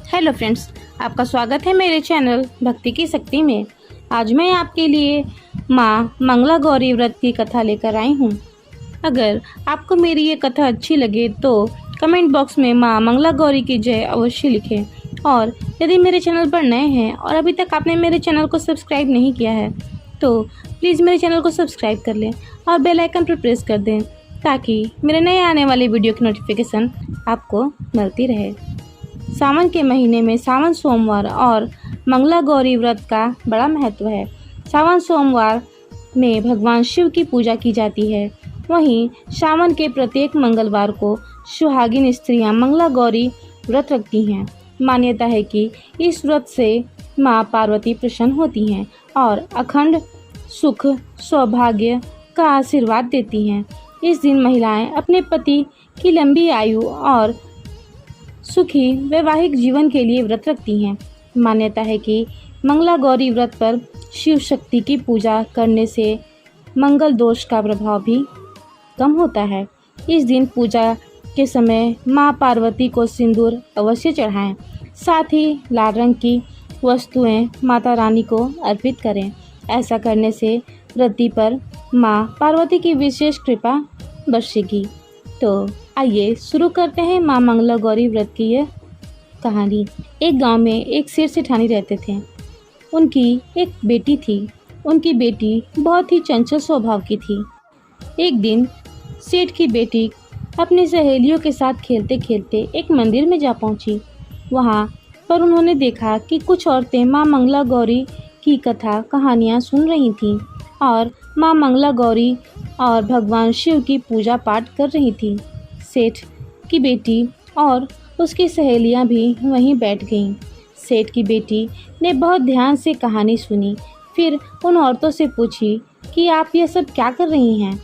Hello friends, आपका स्वागत है मेरे चैनल भक्ति की शक्ति में। आज मैं आपके लिए माँ मंगला गौरी व्रत की कथा लेकर आई हूँ। अगर आपको मेरी ये कथा अच्छी लगे तो कमेंट बॉक्स में माँ मंगला गौरी की जय अवश्य लिखें। और यदि मेरे चैनल पर नए हैं और अभी तक आपने मेरे चैनल को सब्सक्राइब नहीं किया है तो प्लीज़ मेरे चैनल को सब्सक्राइब कर लें और बेल आइकन पर प्रेस कर दें ताकि मेरे नए आने वाले वीडियो की नोटिफिकेशन आपको मिलती रहे। सावन के महीने में सावन सोमवार और मंगला गौरी व्रत का बड़ा महत्व है। सावन सोमवार में भगवान शिव की पूजा की जाती है। वहीं सावन के प्रत्येक मंगलवार को सुहागिन स्त्रियां मंगला गौरी व्रत रखती हैं। मान्यता है कि इस व्रत से मां पार्वती प्रसन्न होती हैं और अखंड सुख सौभाग्य का आशीर्वाद देती हैं। इस दिन महिलाएं अपने पति की लंबी आयु और सुखी वैवाहिक जीवन के लिए व्रत रखती हैं। मान्यता है कि मंगला गौरी व्रत पर शिव शक्ति की पूजा करने से मंगल दोष का प्रभाव भी कम होता है। इस दिन पूजा के समय मां पार्वती को सिंदूर अवश्य चढ़ाएं। साथ ही लाल रंग की वस्तुएं माता रानी को अर्पित करें। ऐसा करने से व्रती पर मां पार्वती की विशेष कृपा बरसेगी। तो आइए शुरू करते हैं माँ मंगला गौरी व्रत की यह कहानी। एक गांव में एक सेठ सेठानी रहते थे। उनकी एक बेटी थी। उनकी बेटी बहुत ही चंचल स्वभाव की थी। एक दिन सेठ की बेटी अपनी सहेलियों के साथ खेलते खेलते एक मंदिर में जा पहुंची। वहां पर उन्होंने देखा कि कुछ औरतें माँ मंगला गौरी की कथा कहानियाँ सुन रही थीं और माँ मंगला गौरी और भगवान शिव की पूजा पाठ कर रही थीं। सेठ की बेटी और उसकी सहेलियां भी वहीं बैठ गईं। सेठ की बेटी ने बहुत ध्यान से कहानी सुनी। फिर उन औरतों से पूछी कि आप ये सब क्या कर रही हैं।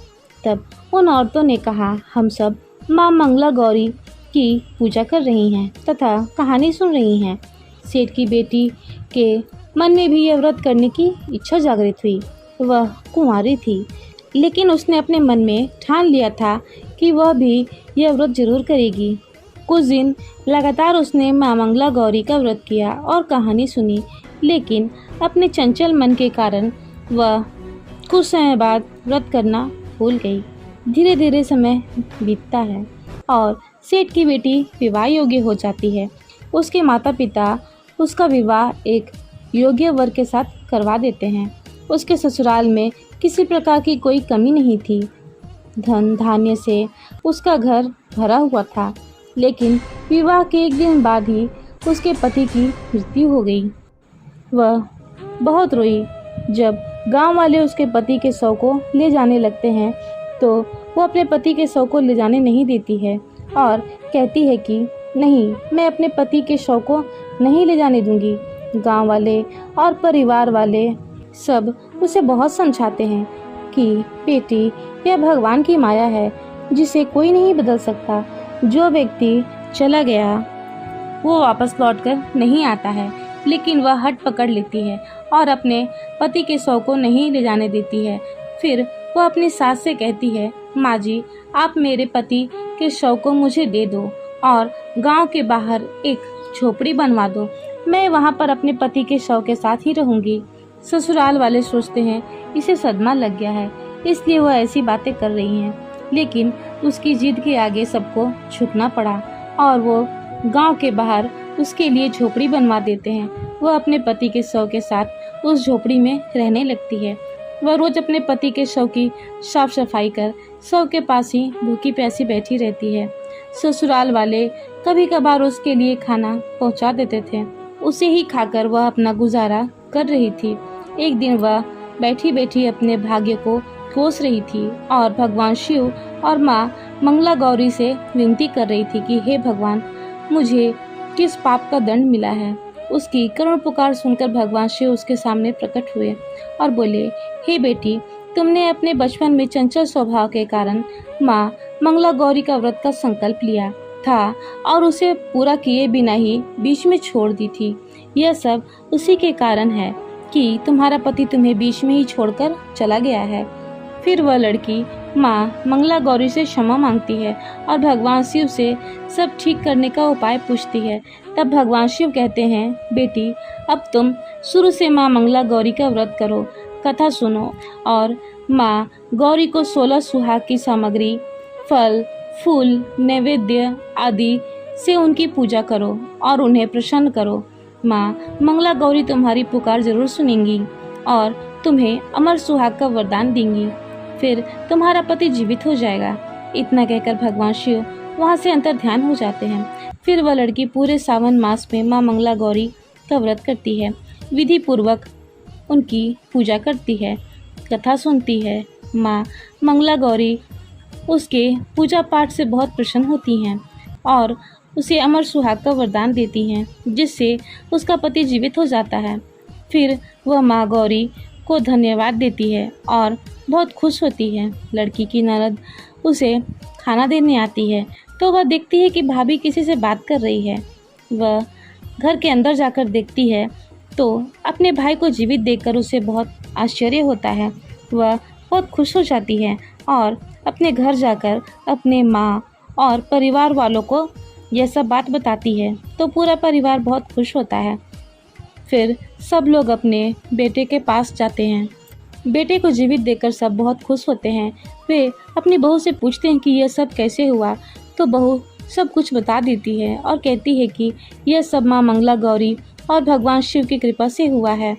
तब उन औरतों ने कहा, हम सब माँ मंगला गौरी की पूजा कर रही हैं तथा कहानी सुन रही हैं। सेठ की बेटी के मन में भी यह व्रत करने की इच्छा जागृत हुई। वह कुंवारी थी, लेकिन उसने अपने मन में ठान लिया था कि वह भी यह व्रत जरूर करेगी। कुछ दिन लगातार उसने माँ मंगला गौरी का व्रत किया और कहानी सुनी, लेकिन अपने चंचल मन के कारण वह कुछ समय बाद व्रत करना भूल गई। धीरे धीरे समय बीतता है और सेठ की बेटी विवाह योग्य हो जाती है। उसके माता पिता उसका विवाह एक योग्य वर के साथ करवा देते हैं। उसके ससुराल में किसी प्रकार की कोई कमी नहीं थी। धन धान्य से उसका घर भरा हुआ था, लेकिन विवाह के एक दिन बाद ही उसके पति की मृत्यु हो गई। वह बहुत रोई। जब गांव वाले उसके पति के शव को ले जाने लगते हैं तो वो अपने पति के शव को ले जाने नहीं देती है और कहती है कि नहीं, मैं अपने पति के शव को नहीं ले जाने दूंगी। गांव वाले और परिवार वाले सब उसे बहुत समझाते हैं कि बेटी, यह भगवान की माया है जिसे कोई नहीं बदल सकता। जो व्यक्ति चला गया वो वापस लौटकर नहीं आता है, लेकिन वह हट पकड़ लेती है और अपने पति के शव को नहीं ले जाने देती है। फिर वह अपनी सास से कहती है, माँ जी, आप मेरे पति के शव को मुझे दे दो और गांव के बाहर एक झोपड़ी बनवा दो। मैं वहां पर अपने पति के शव के साथ ही रहूंगी। ससुराल वाले सोचते हैं इसे सदमा लग गया है, इसलिए वह ऐसी बातें कर रही हैं, लेकिन उसकी जिद के आगे सबको झुकना पड़ा और वो गांव के बाहर उसके लिए झोपड़ी बनवा देते हैं। वह अपने पति के शव के साथ उस झोपड़ी में रहने लगती है। वह रोज अपने पति के शव की साफ सफाई कर शव के पास ही भूखी प्यासी बैठी रहती है। ससुराल वाले कभी कभार उसके लिए खाना पहुंचा देते थे। उसे ही खाकर वह अपना गुजारा कर रही थी। एक दिन वह बैठी बैठी अपने भाग्य को कोस रही थी और भगवान शिव और माँ मंगला गौरी से विनती कर रही थी कि हे भगवान, मुझे किस पाप का दंड मिला है। उसकी करुण पुकार सुनकर भगवान शिव उसके सामने प्रकट हुए और बोले, हे बेटी, तुमने अपने बचपन में चंचल स्वभाव के कारण माँ मंगला गौरी का व्रत का संकल्प लिया था और उसे पूरा किए बिना ही बीच में छोड़ दी थी। यह सब उसी के कारण है कि तुम्हारा पति तुम्हें बीच में ही छोड़कर चला गया है। फिर वह लड़की माँ मंगला गौरी से क्षमा मांगती है और भगवान शिव से सब ठीक करने का उपाय पूछती है। तब भगवान शिव कहते हैं, बेटी अब तुम शुरू से माँ मंगला गौरी का व्रत करो, कथा सुनो और माँ गौरी को 16 सुहाग की सामग्री, फल, फूल, नैवेद्य आदि से उनकी पूजा करो और उन्हें प्रसन्न करो। माँ मंगला गौरी तुम्हारी पुकार जरूर सुनेंगी और तुम्हें अमर सुहाग का वरदान देंगी, फिर तुम्हारा पति जीवित हो जाएगा। इतना कहकर भगवान शिव वहाँ से अंतर ध्यान हो जाते हैं। फिर वह लड़की पूरे सावन मास में माँ मंगला गौरी का व्रत करती है, विधि पूर्वक उनकी पूजा करती है, कथा सुनती है। माँ मंगला गौरी उसके पूजा पाठ से बहुत प्रसन्न होती हैं और उसे अमर सुहाग का वरदान देती हैं, जिससे उसका पति जीवित हो जाता है। फिर वह माँ गौरी को धन्यवाद देती है और बहुत खुश होती है। लड़की की ननद उसे खाना देने आती है तो वह देखती है कि भाभी किसी से बात कर रही है। वह घर के अंदर जाकर देखती है तो अपने भाई को जीवित देखकर उसे बहुत आश्चर्य होता है। वह बहुत खुश हो जाती है और अपने घर जाकर अपने माँ और परिवार वालों को यह सब बात बताती है तो पूरा परिवार बहुत खुश होता है। फिर सब लोग अपने बेटे के पास जाते हैं। बेटे को जीवित देखकर सब बहुत खुश होते हैं। वे अपनी बहू से पूछते हैं कि यह सब कैसे हुआ, तो बहू सब कुछ बता देती है और कहती है कि यह सब माँ मंगला गौरी और भगवान शिव की कृपा से हुआ है।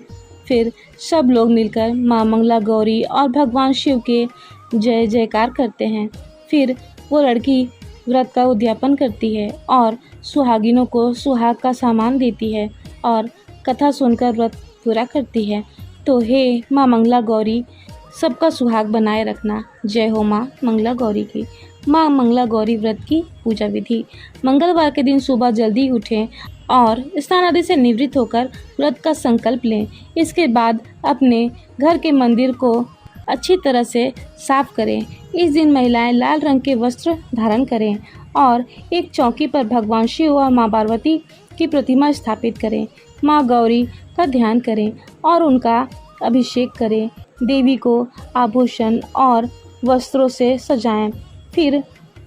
फिर सब लोग मिलकर माँ मंगला गौरी और भगवान शिव के जय जयकार करते हैं। फिर वो लड़की व्रत का उद्यापन करती है और सुहागिनों को सुहाग का सामान देती है और कथा सुनकर व्रत पूरा करती है। तो हे माँ मंगला गौरी, सबका सुहाग बनाए रखना। जय हो माँ मंगला गौरी की। माँ मंगला गौरी व्रत की पूजा विधि। मंगलवार के दिन सुबह जल्दी उठें और स्नान आदि से निवृत्त होकर व्रत का संकल्प लें। इसके बाद अपने घर के मंदिर को अच्छी तरह से साफ करें। इस दिन महिलाएं लाल रंग के वस्त्र धारण करें और एक चौकी पर भगवान शिव और माँ पार्वती की प्रतिमा स्थापित करें। माँ गौरी का ध्यान करें और उनका अभिषेक करें। देवी को आभूषण और वस्त्रों से सजाएं। फिर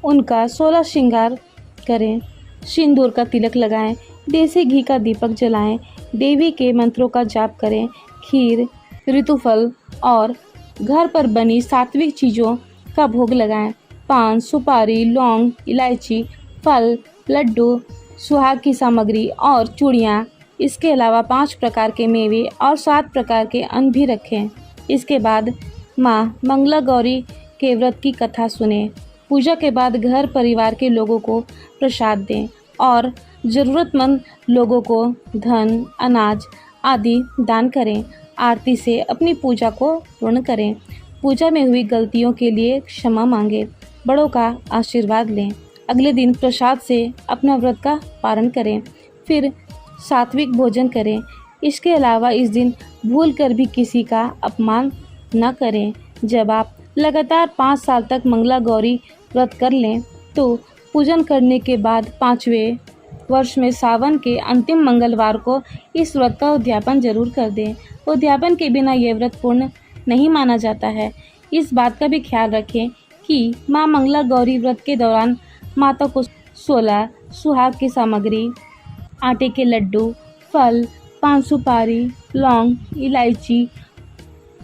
उनका 16 श्रृंगार करें। सिंदूर का तिलक लगाएं। देसी घी का दीपक जलाएं। देवी के मंत्रों का जाप करें। खीर, ऋतुफल और घर पर बनी सात्विक चीज़ों का भोग लगाएं। पान, सुपारी, लौंग, इलायची, फल, लड्डू, सुहाग की सामग्री और चूड़ियाँ, इसके अलावा 5 प्रकार के मेवे और 7 प्रकार के अन्न भी रखें। इसके बाद माँ मंगला गौरी के व्रत की कथा सुनें। पूजा के बाद घर परिवार के लोगों को प्रसाद दें और ज़रूरतमंद लोगों को धन, अनाज आदि दान करें। आरती से अपनी पूजा को पूर्ण करें। पूजा में हुई गलतियों के लिए क्षमा मांगें। बड़ों का आशीर्वाद लें। अगले दिन प्रसाद से अपना व्रत का पारण करें। फिर सात्विक भोजन करें। इसके अलावा इस दिन भूल कर भी किसी का अपमान न करें। जब आप लगातार 5 साल तक मंगला गौरी व्रत कर लें तो पूजन करने के बाद 5वें वर्ष में सावन के अंतिम मंगलवार को इस व्रत का उद्यापन जरूर कर दें। उद्यापन के बिना यह व्रत पूर्ण नहीं माना जाता है। इस बात का भी ख्याल रखें कि माँ मंगला गौरी व्रत के दौरान माता को 16 सुहाग की सामग्री, आटे के लड्डू, फल, पान, सुपारी, लौंग, इलायची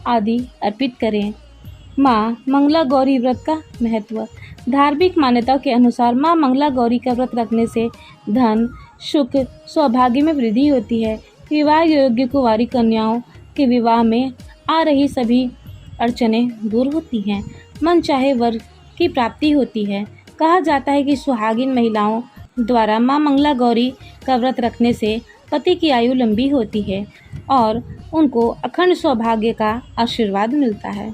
आदि अर्पित करें। माँ मंगला गौरी व्रत का महत्व। धार्मिक मान्यताओं के अनुसार माँ मंगला गौरी का व्रत रखने से धन, सुख, सौभाग्य में वृद्धि होती है। विवाह योग्य कुंवारी कन्याओं के विवाह में आ रही सभी अड़चनें दूर होती हैं। मन चाहे वर की प्राप्ति होती है। कहा जाता है कि सुहागिन महिलाओं द्वारा माँ मंगला गौरी का व्रत रखने से पति की आयु लंबी होती है और उनको अखंड सौभाग्य का आशीर्वाद मिलता है।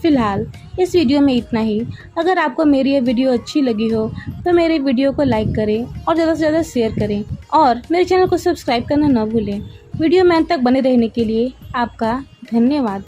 फिलहाल इस वीडियो में इतना ही। अगर आपको मेरी ये वीडियो अच्छी लगी हो तो मेरे वीडियो को लाइक करें और ज़्यादा से ज़्यादा शेयर करें और मेरे चैनल को सब्सक्राइब करना न भूलें। वीडियो में अंत तक बने रहने के लिए आपका धन्यवाद।